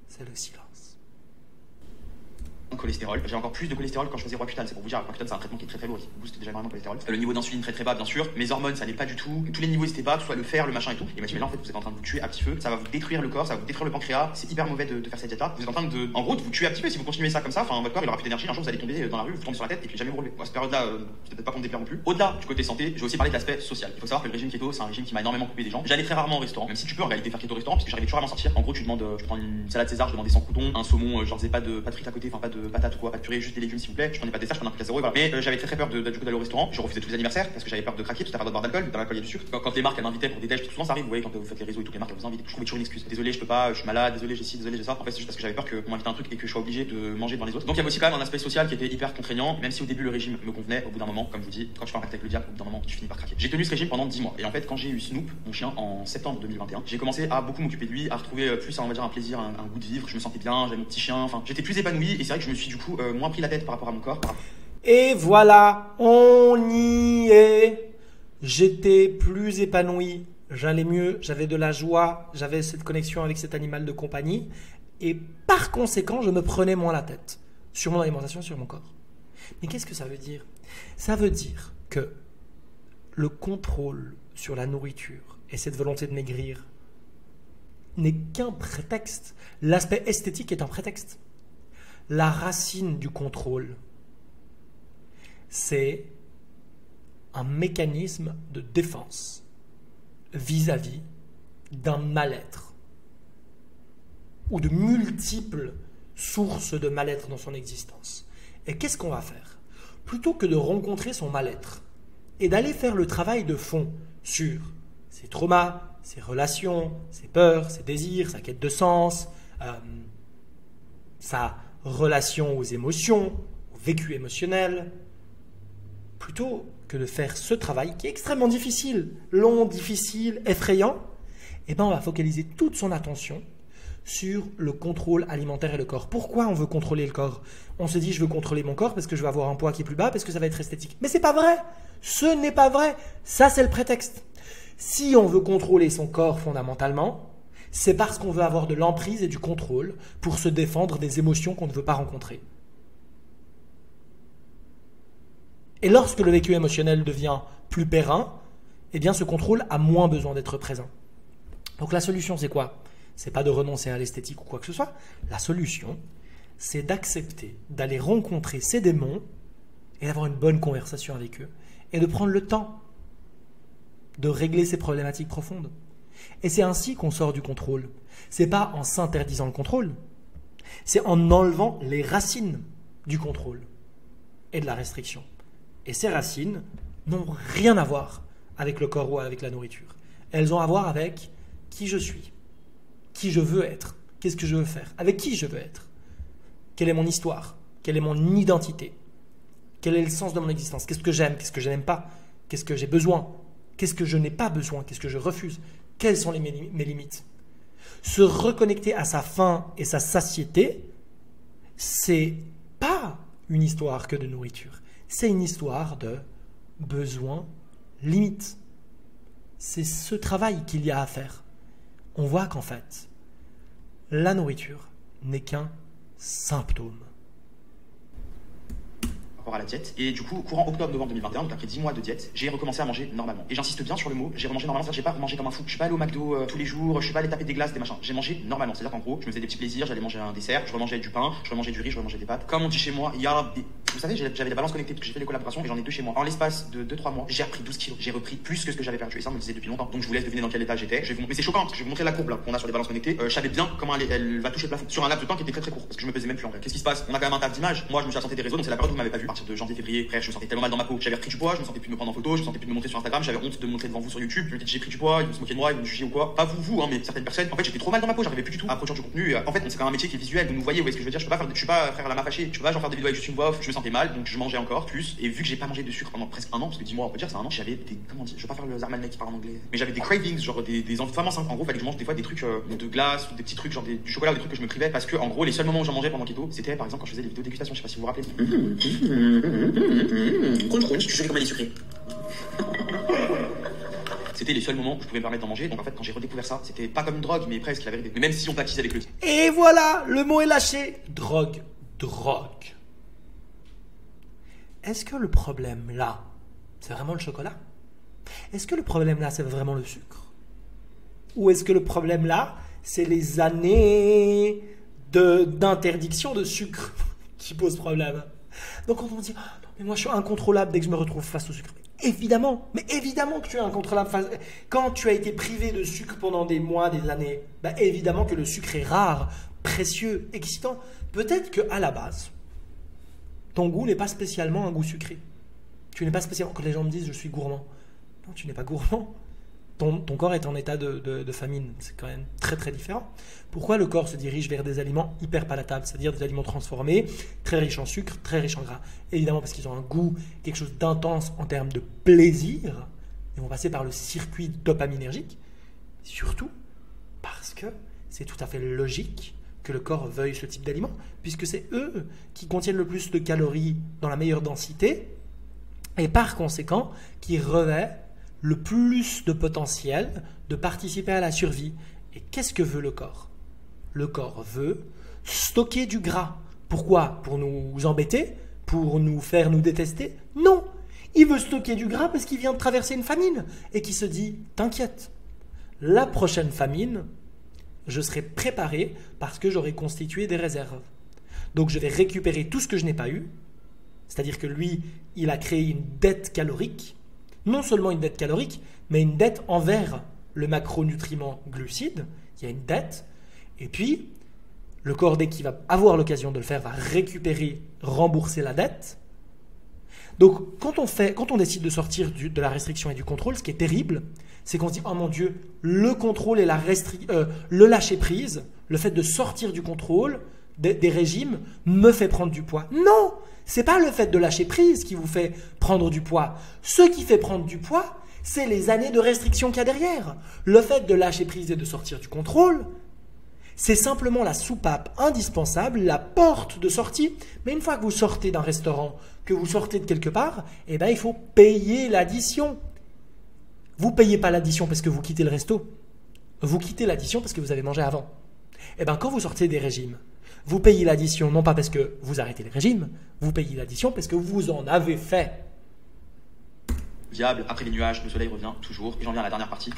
c'est le silence. Cholestérol. J'ai encore plus de cholestérol quand je faisais Roaccutane. C'est pour vous dire, Roaccutane c'est un traitement qui est très lourd, qui booste déjà énormément le cholestérol. Le niveau d'insuline très bas bien sûr. Mes hormones ça allait pas du tout. Tous les niveaux ils étaient bas, que ce soit le fer, le machin et tout. Et il m'a dit mais là en fait vous êtes en train de vous tuer à petit feu. Ça va vous détruire le corps, ça va vous détruire le pancréas. C'est hyper mauvais de faire cette diète là. Vous êtes en train de, en gros, de vous tuer à petit feu si vous continuez ça comme ça. Enfin votre corps il aura plus d'énergie. Un jour vous allez tomber dans la rue, vous tombez sur la tête et puis jamais vous relevez. À cette période là, j'étais peut-être pas contre des plans non plus. Au-delà du côté santé, j'ai aussi parlé de l'aspect social. Il faut savoir que le régime keto c'est un régime qui m'a énormément coupé des gens. J'allais très rarement au restaurant, même si tu peux en réalité faire keto au restaurant parce que j'arrivais toujours à m'en sortir. En gros tu demandes, tu prends une salade César, je demandais sans crouton, un saumon, genre pas de frites à côté, enfin pas de patates ou quoi, pas de purée, juste des légumes s'il vous plaît. Je prenais pas de dessert, je prenais un truc à zéro et voilà. Mais j'avais très peur du coup d'aller au restaurant. Je refusais tous les anniversaires parce que j'avais peur de craquer, parce que t'as pas de boire d'alcool, dans l'alcool il y a du sucre. Quand les marques elles m'invitaient pour des déj, souvent ça arrive, vous voyez quand vous faites les réseaux et toutes les marques elles vous invitent, je trouvais toujours une excuse. Désolé, je peux pas, je suis malade, désolé, j'ai ci, désolé, j'ai ça. En fait, c'est juste parce que j'avais peur qu'on m'invite un truc et que je sois obligé de manger devant les autres. Donc il y avait aussi quand même un aspect social qui était hyper contraignant, même si au début le régime me convenait, au bout d'un moment, comme je vous dis, quand tu fais un pacte avec le diable, au bout d'un moment tu finis par craquer. J'ai tenu ce régime pendant 10 mois. Et en fait, quand j'ai eu Snoop, mon chien, en septembre 2021, j'ai commencé à beaucoup m'occuper de lui, à retrouver plus, on va dire, un plaisir, un goût de vivre. Je me sentais bien, j'avais mon petit chien, enfin, j'étais plus épanoui et c'est vrai que je me suis du coup moins pris la tête par rapport à mon corps. Et voilà, on y est. J'étais plus épanoui, j'allais mieux, j'avais de la joie, j'avais cette connexion avec cet animal de compagnie. Et par conséquent, je me prenais moins la tête sur mon alimentation, sur mon corps. Mais qu'est-ce que ça veut dire? Ça veut dire que le contrôle sur la nourriture et cette volonté de maigrir n'est qu'un prétexte. L'aspect esthétique est un prétexte. La racine du contrôle, c'est un mécanisme de défense vis-à-vis d'un mal-être ou de multiples sources de mal-être dans son existence. Et qu'est-ce qu'on va faire? Plutôt que de rencontrer son mal-être et d'aller faire le travail de fond sur ses traumas, ses relations, ses peurs, ses désirs, sa quête de sens, sa relation aux émotions, au vécu émotionnel, plutôt que de faire ce travail qui est extrêmement difficile, long, difficile, effrayant, eh ben on va focaliser toute son attention sur le contrôle alimentaire et le corps. Pourquoi on veut contrôler le corps? On se dit je veux contrôler mon corps parce que je veux avoir un poids qui est plus bas, parce que ça va être esthétique. Mais c'est pas vrai. Ce n'est pas vrai. Ça c'est le prétexte. Si on veut contrôler son corps fondamentalement, c'est parce qu'on veut avoir de l'emprise et du contrôle pour se défendre des émotions qu'on ne veut pas rencontrer. Et lorsque le vécu émotionnel devient plus périn, eh bien ce contrôle a moins besoin d'être présent. Donc la solution c'est quoi? C'est pas de renoncer à l'esthétique ou quoi que ce soit. La solution, c'est d'accepter d'aller rencontrer ces démons et d'avoir une bonne conversation avec eux et de prendre le temps de régler ces problématiques profondes. Et c'est ainsi qu'on sort du contrôle. C'est pas en s'interdisant le contrôle, c'est en enlevant les racines du contrôle et de la restriction. Et ces racines n'ont rien à voir avec le corps ou avec la nourriture. Elles ont à voir avec qui je suis, qui je veux être, qu'est-ce que je veux faire, avec qui je veux être, quelle est mon histoire, quelle est mon identité, quel est le sens de mon existence, qu'est-ce que j'aime, qu'est-ce que je n'aime pas, qu'est-ce que j'ai besoin, qu'est-ce que je n'ai pas besoin, qu'est-ce que je refuse, quelles sont mes limites. Se reconnecter à sa faim et sa satiété, c'est pas une histoire que de nourriture, c'est une histoire de besoin, limite. C'est ce travail qu'il y a à faire. On voit qu'en fait, la nourriture n'est qu'un symptôme. À la diète. Et du coup, courant octobre-novembre 2021, donc après 10 mois de diète, j'ai recommencé à manger normalement. Et j'insiste bien sur le mot, j'ai remangé normalement, c'est-à-dire j'ai pas mangé comme un fou. Je suis pas allé au McDo tous les jours, je suis pas allé taper des glaces, des machins. J'ai mangé normalement. C'est-à-dire qu'en gros, je me faisais des petits plaisirs, j'allais manger un dessert, je remangeais du pain, je remangeais du riz, je remangeais des pâtes. Comme on dit chez moi, il y a des... Vous savez, j'avais la balance connectée parce que j'ai fait les collaborations et j'en ai 2 chez moi. En l'espace de 2-3 mois, j'ai repris 12 kilos. J'ai repris plus que ce que j'avais perdu. Et ça, on me le disait depuis longtemps. Donc je vous laisse deviner dans quel état j'étais. Mais c'est choquant parce que je vais vous montrer la courbe là qu'on a sur les balances connectées. Je savais bien comment elle va toucher le plafond sur un laps de temps qui était très très court parce que je me pesais même plus en vrai. Qu'est-ce qui se passe? On a quand même un tas d'images. Moi, je me suis absenté des réseaux, donc c'est la période où vous m'avez pas vu. À partir de janvier, février, frère, je me sentais tellement mal dans ma peau. J'avais repris du poids, je me sentais plus de me prendre en photo, je me sentais plus de me montrer sur Instagram, j'avais honte de me montrer devant vous sur YouTube. Je me disais j'ai pris du poids, ils me se moquaient de moi, ils me jugeaient ou quoi. Pas vous, hein, mais certaines personnes. En fait, j'étais trop mal dans ma peau, j'arrivais plus du tout à produire du contenu. En fait, c'est quand même un métier qui est visuel. Vous nous voyez, vous voyez ce que je veux dire? Je suis pas frère à la main fâchée. Je peux pas genre faire des vidéos avec juste une voix off. Je me sentais mal, donc je mangeais encore plus. Et vu que j'ai pas mangé de sucre pendant presque un an, parce que 10 mois on peut dire c'est un an, j'avais des, comment dire, je vais pas faire le Zarman mec qui parle en anglais, mais j'avais des cravings, genre des envies vraiment simples. En gros, fallait que je mange des fois des trucs de glace ou des petits trucs genre du chocolat ou des trucs que je me privais parce que en gros les seuls moments où j'en mangeais pendant keto, c'était par exemple quand je faisais des vidéos de dégustation. Je sais pas si vous vous rappelez. Crunch, tu sais comment il est sucré. C'était les seuls moments où je pouvais me permettre d'en manger. Donc en fait, quand j'ai redécouvert ça, c'était pas comme une drogue, mais presque la vérité. Mais même si on baptise avec le... Et voilà, le mot est lâché. Drogue. Est-ce que le problème là, c'est vraiment le chocolat? Est-ce que le problème là, c'est vraiment le sucre? Ou est-ce que le problème là, c'est les années d'interdiction de sucre qui posent problème? Donc quand on dit, oh, non, mais moi je suis incontrôlable dès que je me retrouve face au sucre. Évidemment, mais évidemment que tu es incontrôlable. Quand tu as été privé de sucre pendant des mois, des années, bah évidemment que le sucre est rare, précieux, excitant. Peut-être qu'à la base, ton goût n'est pas spécialement un goût sucré. Tu n'es pas spécialement... Quand les gens me disent « je suis gourmand », non, tu n'es pas gourmand. Ton corps est en état de famine. C'est quand même très très différent. Pourquoi le corps se dirige vers des aliments hyper palatables, c'est-à-dire des aliments transformés, très riches en sucre, très riches en gras? Évidemment parce qu'ils ont un goût, quelque chose d'intense en termes de plaisir. Ils vont passer par le circuit dopaminergique. Surtout parce que c'est tout à fait logique que le corps veuille ce type d'aliments, puisque c'est eux qui contiennent le plus de calories dans la meilleure densité et par conséquent qui revêtent le plus de potentiel de participer à la survie. Et qu'est-ce que veut le corps? Le corps veut stocker du gras. Pourquoi? Pour nous embêter? Pour nous faire nous détester? Non! Il veut stocker du gras parce qu'il vient de traverser une famine et qui se dit « T'inquiète, la prochaine famine, je serai préparé parce que j'aurai constitué des réserves. Donc je vais récupérer tout ce que je n'ai pas eu. » C'est-à-dire que lui, il a créé une dette calorique. Non seulement une dette calorique, mais une dette envers le macronutriment glucide. Il y a une dette. Et puis, le corps, dès qu'il va avoir l'occasion de le faire, va récupérer, rembourser la dette. Donc, quand on décide de sortir de la restriction et du contrôle, ce qui est terrible, c'est qu'on se dit « Oh mon Dieu, le contrôle et le lâcher-prise, le fait de sortir du contrôle des régimes me fait prendre du poids. » Non! C'est pas le fait de lâcher prise qui vous fait prendre du poids. Ce qui fait prendre du poids, c'est les années de restriction qu'il y a derrière. Le fait de lâcher prise et de sortir du contrôle, C'est simplement la soupape indispensable, la porte de sortie. Mais une fois que vous sortez d'un restaurant, que vous sortez de quelque part, eh ben, il faut payer l'addition. Vous ne payez pas l'addition parce que vous quittez le resto. Vous quittez l'addition parce que vous avez mangé avant. Eh ben, quand vous sortez des régimes, vous payez l'addition non pas parce que vous arrêtez les régimes, vous payez l'addition parce que vous en avez fait. Viable, après les nuages, le soleil revient toujours. Et j'en viens à la dernière partie.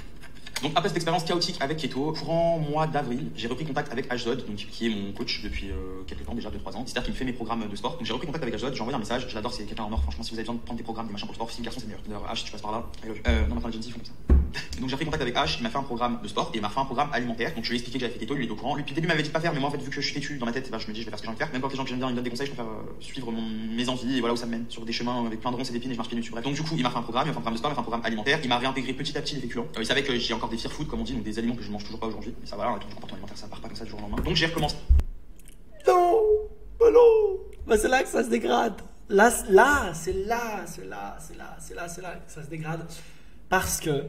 Donc après cette expérience chaotique avec Keto, courant mois d'avril, j'ai repris contact avec HZod, donc qui est mon coach depuis quelques temps, déjà 2-3 ans. C'est-à-dire qu'il me fait mes programmes de sport. Donc j'ai repris contact avec HZod, j'ai envoyé un message, je l'adore, c'est quelqu'un en or, franchement, si vous avez besoin de prendre des programmes, des machins pour le sport, si le garçon c'est meilleur. D'ailleurs, H, si tu passes par là, non, maintenant les jeunes filles font comme ça. Donc j'ai pris contact avec H, il m'a fait un programme de sport et il m'a fait un programme alimentaire. Donc je lui ai expliqué que j'avais fait keto, lui il est au courant. Lui depuis le début il m'avait dit de pas faire, mais moi en fait vu que je suis têtu dans ma tête, bah, je me dis je vais faire ce que j'ai envie de faire. Même quand les gens que j'aime bien ils me donnent des conseils, je préfère suivre mes envies et voilà où ça me mène, sur des chemins avec plein de ronces et d'épines et je marche pieds nus dessus. Bref. Donc du coup il m'a fait un programme, il m'a fait un programme de sport, il m'a fait un programme alimentaire, il m'a réintégré petit à petit les féculents. Il savait que j'ai encore des fear food comme on dit, donc des aliments que je mange toujours pas aujourd'hui. Mais ça va, un comportement alimentaire ça part pas comme ça du jour au lendemain. Donc j'ai recommencé. Non, bah non, bah c'est là que ça se dégrade. Là, c'est là que ça se dégrade. Parce que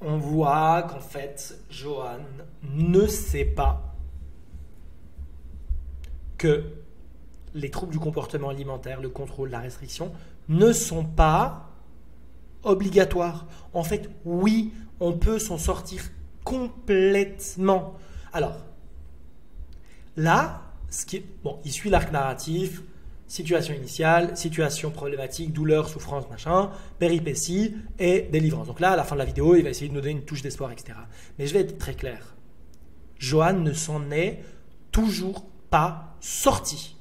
on voit qu'en fait, Johan ne sait pas que les troubles du comportement alimentaire, le contrôle, la restriction, ne sont pas obligatoires. En fait, oui, on peut s'en sortir complètement. Alors, là, il suit l'arc narratif, situation initiale, situation problématique, douleur, souffrance, machin, péripéties et délivrance. Donc là, à la fin de la vidéo, il va essayer de nous donner une touche d'espoir, etc. Mais je vais être très clair. Johan ne s'en est toujours pas sorti.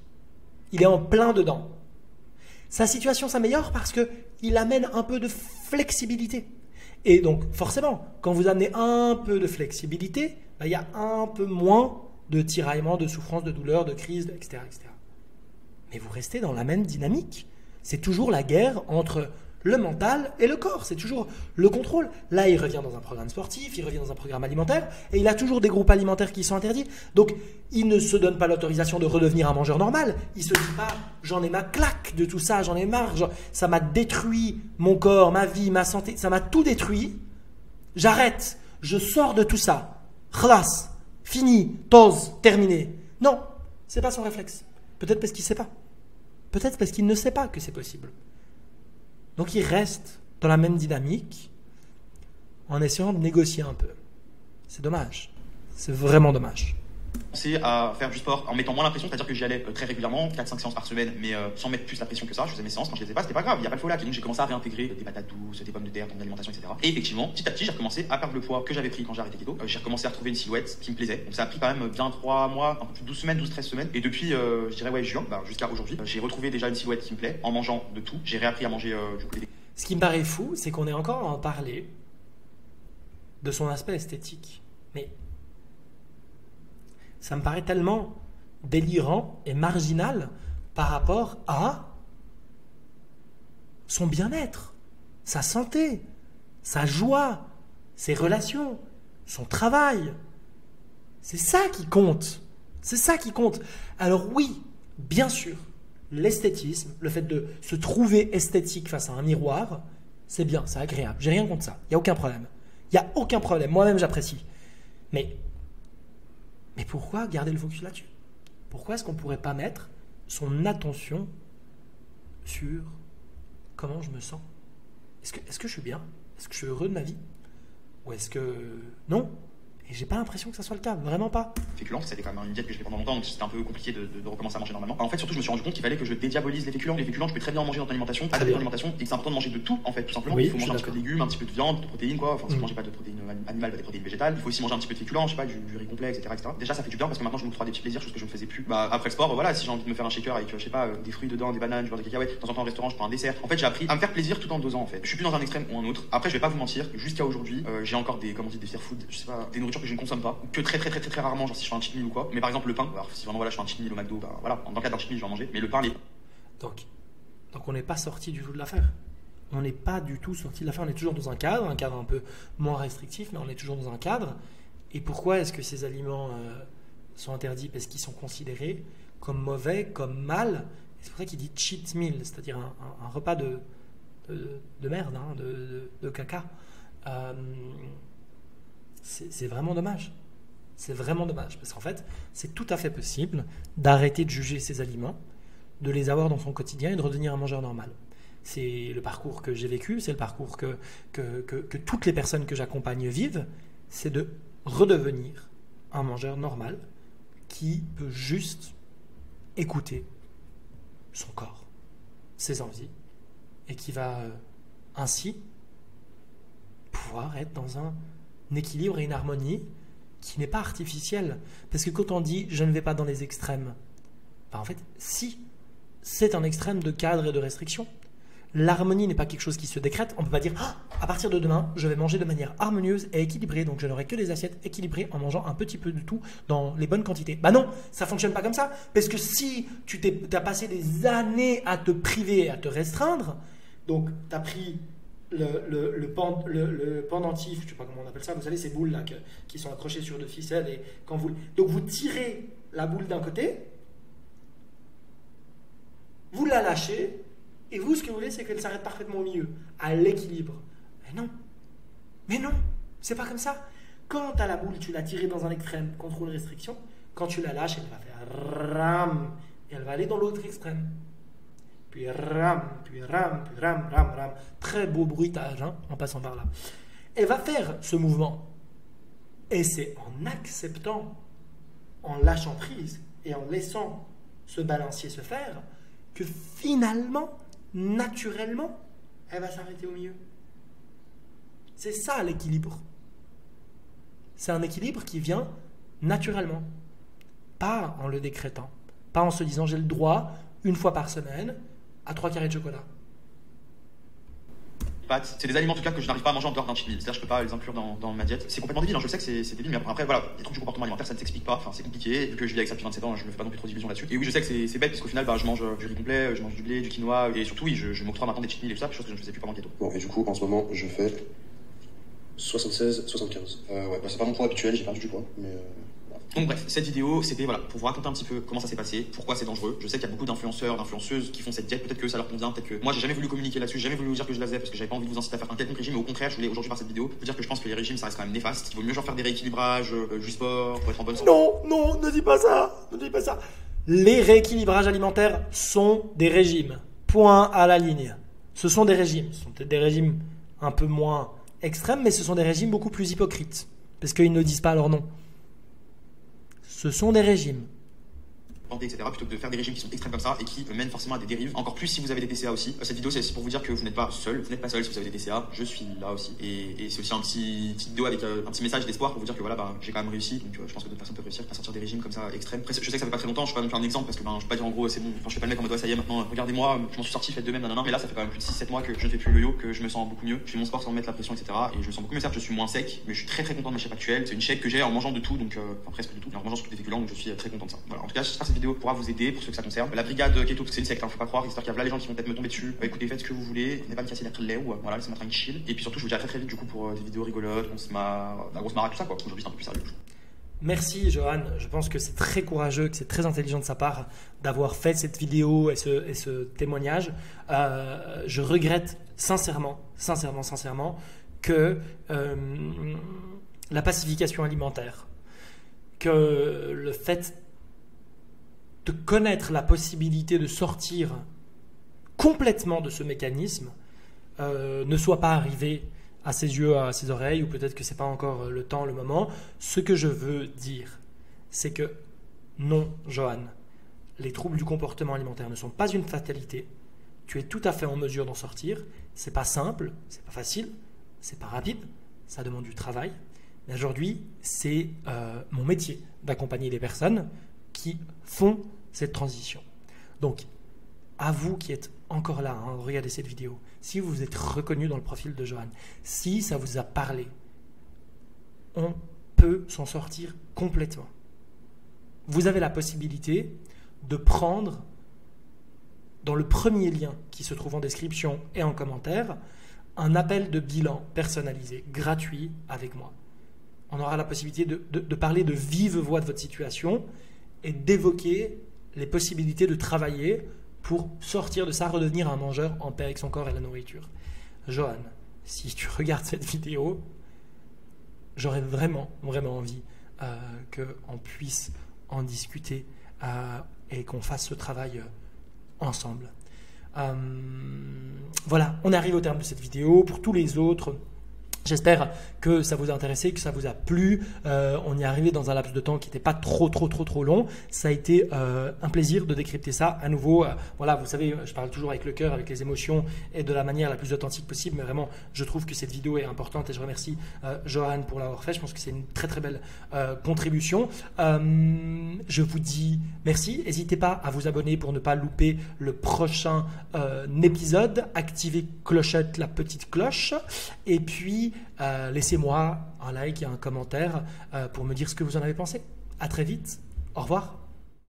Il est en plein dedans. Sa situation s'améliore parce qu'il amène un peu de flexibilité. Et donc, forcément, quand vous amenez un peu de flexibilité, il y a un peu moins de tiraillement, de souffrance, de douleur, de crise, etc., etc. Mais vous restez dans la même dynamique. C'est toujours la guerre entre le mental et le corps. C'est toujours le contrôle. Là, il revient dans un programme sportif, il revient dans un programme alimentaire, et il a toujours des groupes alimentaires qui sont interdits. Donc, il ne se donne pas l'autorisation de redevenir un mangeur normal. Il se dit pas, j'en ai ma claque de tout ça, j'en ai marre, ça m'a détruit mon corps, ma vie, ma santé, ça m'a tout détruit. J'arrête, je sors de tout ça. Khlas, fini, pause, terminé. Non, c'est pas son réflexe. Peut-être parce qu'il ne sait pas. Peut-être parce qu'il ne sait pas que c'est possible. Donc il reste dans la même dynamique en essayant de négocier un peu. C'est dommage. C'est vraiment dommage. C'est à faire du sport en mettant moins la pression, c'est-à-dire que j'y allais très régulièrement, 4-5 séances par semaine, mais sans mettre plus la pression que ça. Je faisais mes séances, quand je les faisais pas, c'était pas grave, il n'y a pas le faux lac. Et donc j'ai commencé à réintégrer des patates douces, des pommes de terre dans l'alimentation, etc. Et effectivement, petit à petit, j'ai recommencé à perdre le poids que j'avais pris quand j'ai arrêté keto. J'ai recommencé à retrouver une silhouette qui me plaisait. Donc ça a pris quand même bien 3 mois, un peu plus de 12 semaines, 12-13 semaines. Et depuis, je dirais juin, jusqu'à aujourd'hui, j'ai retrouvé déjà une silhouette qui me plaît en mangeant de tout. J'ai réappris à manger du coup des... Ce qui me paraît fou, c'est qu'on est encore à en parler de son aspect esthétique. Mais ça me paraît tellement délirant et marginal par rapport à son bien-être, sa santé, sa joie, ses relations, son travail. C'est ça qui compte. C'est ça qui compte. Alors oui, bien sûr, l'esthétisme, le fait de se trouver esthétique face à un miroir, c'est bien, c'est agréable. J'ai rien contre ça. Il n'y a aucun problème. Il n'y a aucun problème. Moi-même, j'apprécie. Mais pourquoi garder le focus là-dessus? Pourquoi est-ce qu'on ne pourrait pas mettre son attention sur comment je me sens? Est-ce que je suis bien? Est-ce que je suis heureux de ma vie? Ou est-ce que non? Et j'ai pas l'impression que ça soit le cas, vraiment pas. Féculents, c'était quand même une diète que j'ai fait pendant longtemps, donc c'était un peu compliqué de recommencer à manger normalement. En fait, surtout, je me suis rendu compte qu'il fallait que je dédiabolise les féculents. Les féculents, je peux très bien en manger dans l'alimentation, adapter l'alimentation, et c'est important de manger de tout, en fait, tout simplement. Oui, il faut manger un petit peu de légumes, un petit peu de viande, de protéines, quoi. Enfin, si vous mangez pas de protéines animales, des protéines végétales. Il faut aussi manger un petit peu de féculents, je sais pas, du riz complet, etc., etc. Déjà, ça fait du bien parce que maintenant, je m'octroie des petits plaisirs, chose que je ne faisais plus. Après le sport, voilà, si j'ai envie de me faire un shaker avec, je sais pas, des fruits dedans, des bananes, du beurre de cacahuète, de temps en temps au restaurant, je prends un dessert. En fait, j'ai appris à me faire plaisir tout en dosant, en fait. Je suis plus dans un extrême ou un autre. Après, je vais pas vous mentir, jusqu'à aujourd'hui, j'ai encore des, comment on dit, des fear food, je sais pas, des nourritures que je ne consomme pas, que très rarement, genre si je fais un cheat meal ou quoi. Mais par exemple le pain, alors si vraiment voilà je fais un cheat meal au McDo, voilà, dans le cadre d'un cheat meal je vais en manger, mais le pain les... Donc on n'est pas sorti du tout de l'affaire. On n'est pas du tout sorti de l'affaire, on est toujours dans un cadre un peu moins restrictif, mais on est toujours dans un cadre. Et pourquoi est-ce que ces aliments sont interdits? Parce qu'ils sont considérés comme mauvais, comme mal. Et c'est pour ça qu'il dit cheat meal, c'est-à-dire un repas de merde, hein, de caca. C'est vraiment dommage. C'est vraiment dommage parce qu'en fait, c'est tout à fait possible d'arrêter de juger ses aliments, de les avoir dans son quotidien et de redevenir un mangeur normal. C'est le parcours que j'ai vécu, c'est le parcours que toutes les personnes que j'accompagne vivent, c'est de redevenir un mangeur normal qui peut juste écouter son corps, ses envies, et qui va ainsi pouvoir être dans un équilibre et une harmonie qui n'est pas artificielle. Parce que quand on dit « je ne vais pas dans les extrêmes », en fait, si, c'est un extrême de cadre et de restriction. L'harmonie n'est pas quelque chose qui se décrète. On ne peut pas dire à partir de demain, je vais manger de manière harmonieuse et équilibrée. Donc je n'aurai que des assiettes équilibrées en mangeant un petit peu de tout dans les bonnes quantités. Bah non, ça ne fonctionne pas comme ça. Parce que si tu as passé des années à te priver, à te restreindre, donc tu as pris le pendentif, je ne sais pas comment on appelle ça, vous savez ces boules là qui sont accrochées sur deux ficelles et quand donc vous tirez la boule d'un côté, vous la lâchez. Et vous, ce que vous voulez, c'est qu'elle s'arrête parfaitement au milieu, à l'équilibre. Mais non, c'est pas comme ça. Quand tu as la boule, tu l'as tirée dans un extrême, contrôle restriction. Quand tu la lâches, elle va faire ram, et elle va aller dans l'autre extrême. Puis ram, puis ram, puis ram, ram, ram. Très beau bruitage, hein, en passant par là. Elle va faire ce mouvement. Et c'est en acceptant, en lâchant prise, et en laissant ce balancier se faire, que finalement, naturellement, elle va s'arrêter au milieu. C'est ça l'équilibre. C'est un équilibre qui vient naturellement, pas en le décrétant, pas en se disant j'ai le droit, une fois par semaine, à 3 carrés de chocolat. C'est des aliments en tout cas que je n'arrive pas à manger en dehors d'un cheat meal. C'est-à-dire je peux pas les inclure dans ma diète. C'est complètement débile, hein. Je sais que c'est débile, mais après voilà, les troubles du comportement alimentaire ça ne s'explique pas. Enfin c'est compliqué. Vu que je vis avec ça depuis 27 ans, je me fais pas non plus trop d'illusions là-dessus. Et oui je sais que c'est bête parce qu'au final je mange du riz complet, je mange du blé, du quinoa et surtout oui je m'octroie maintenant des cheat meals et tout ça, chose que je ne faisais plus pendant le keto. Bon et du coup en ce moment je fais 76-75. Ouais c'est pas mon poids habituel, j'ai perdu du poids, mais Donc bref, cette vidéo, c'était voilà, pour vous raconter un petit peu comment ça s'est passé, pourquoi c'est dangereux. Je sais qu'il y a beaucoup d'influenceurs, d'influenceuses qui font cette diète, peut-être que ça leur convient, peut-être que moi j'ai jamais voulu communiquer là-dessus, j'ai jamais voulu vous dire que je la faisais parce que j'avais pas envie de vous inciter à faire un quelconque régime, mais au contraire, je voulais aujourd'hui par cette vidéo vous dire que je pense que les régimes ça reste quand même néfaste, qu'il vaut mieux genre faire des rééquilibrages, du sport, pour être en bonne santé. Non, ne dis pas ça, ne dis pas ça. Les rééquilibrages alimentaires sont des régimes. Point à la ligne. Ce sont des régimes. Ce sont peut-être des régimes un peu moins extrêmes, mais ce sont des régimes beaucoup plus hypocrites. Parce qu'ils ne disent pas leur nom. Ce sont des régimes. Etc. plutôt que de faire des régimes qui sont extrêmes comme ça et qui mènent forcément à des dérives. Encore plus si vous avez des TCA aussi. Cette vidéo c'est pour vous dire que vous n'êtes pas seul. Vous n'êtes pas seul si vous avez des TCA. Je suis là aussi. Et c'est aussi un petite vidéo avec un petit message d'espoir pour vous dire que voilà, j'ai quand même réussi. Donc je pense que d'autres personnes peuvent réussir à sortir des régimes comme ça extrêmes. Après, je sais que ça fait pas très longtemps. Je peux pas même faire un exemple parce que je peux pas dire en gros c'est bon. Enfin, je fais pas le mec en mode ouais, ça y est maintenant. Regardez-moi, je m'en suis sorti, faites de même, nanana. Mais là ça fait quand même plus de 6-7 mois que je ne fais plus le yo, que je me sens beaucoup mieux. Je fais mon sport sans me mettre la pression, etc. Et je me sens beaucoup mieux. Certes, je suis moins sec, mais je suis très content de ma shape actuelle. C'est une shape que j'ai en mangeant de tout, donc enfin presque de tout, en mangeant surtout des féculents, donc je suis très content de ça. Voilà. En tout cas, j'espère que cette vidéo pourra vous aider pour ceux que ça concerne. La brigade keto, c'est une secte, faut pas croire, histoire qu'il y a là les gens qui vont peut-être me tomber dessus. Écoutez, faites ce que vous voulez, n'allez pas me casser l'air de lait ou voilà, laissez-moi tranquille chill. Et puis surtout, je vous dis à très vite du coup pour des vidéos rigolotes, on se marre, la grosse marre, tout ça quoi. Aujourd'hui, c'est un peu plus sérieux. Merci Johan, je pense que c'est très courageux, que c'est très intelligent de sa part d'avoir fait cette vidéo et ce témoignage. Je regrette sincèrement que la pacification alimentaire, que le fait de connaître la possibilité de sortir complètement de ce mécanisme ne soit pas arrivé à ses yeux, à ses oreilles, ou peut-être que ce n'est pas encore le temps, le moment. Ce que je veux dire, c'est que non, Johan, les troubles du comportement alimentaire ne sont pas une fatalité. Tu es tout à fait en mesure d'en sortir. C'est pas simple, c'est pas facile, c'est pas rapide, ça demande du travail. Mais aujourd'hui, c'est mon métier d'accompagner les personnes qui font cette transition. Donc, à vous qui êtes encore là, hein, regardez cette vidéo, si vous êtes reconnu dans le profil de Johan, si ça vous a parlé, on peut s'en sortir complètement. Vous avez la possibilité de prendre, dans le premier lien qui se trouve en description et en commentaire, un appel de bilan personnalisé, gratuit avec moi. On aura la possibilité de parler de vive voix de votre situation et d'évoquer les possibilités de travailler pour sortir de ça, redevenir un mangeur en paix avec son corps et la nourriture. Johan, si tu regardes cette vidéo, j'aurais vraiment envie qu'on puisse en discuter et qu'on fasse ce travail ensemble. Voilà, on arrive au terme de cette vidéo. Pour tous les autres, j'espère que ça vous a intéressé, que ça vous a plu. On y est arrivé dans un laps de temps qui n'était pas trop long. Ça a été un plaisir de décrypter ça à nouveau. Voilà, vous savez, je parle toujours avec le cœur, avec les émotions et de la manière la plus authentique possible. Mais vraiment, je trouve que cette vidéo est importante et je remercie Johan pour l'avoir fait. Je pense que c'est une très belle contribution. Je vous dis merci. N'hésitez pas à vous abonner pour ne pas louper le prochain épisode. Activez clochette, la petite cloche. Et puis, laissez-moi un like et un commentaire pour me dire ce que vous en avez pensé. À très vite. Au revoir.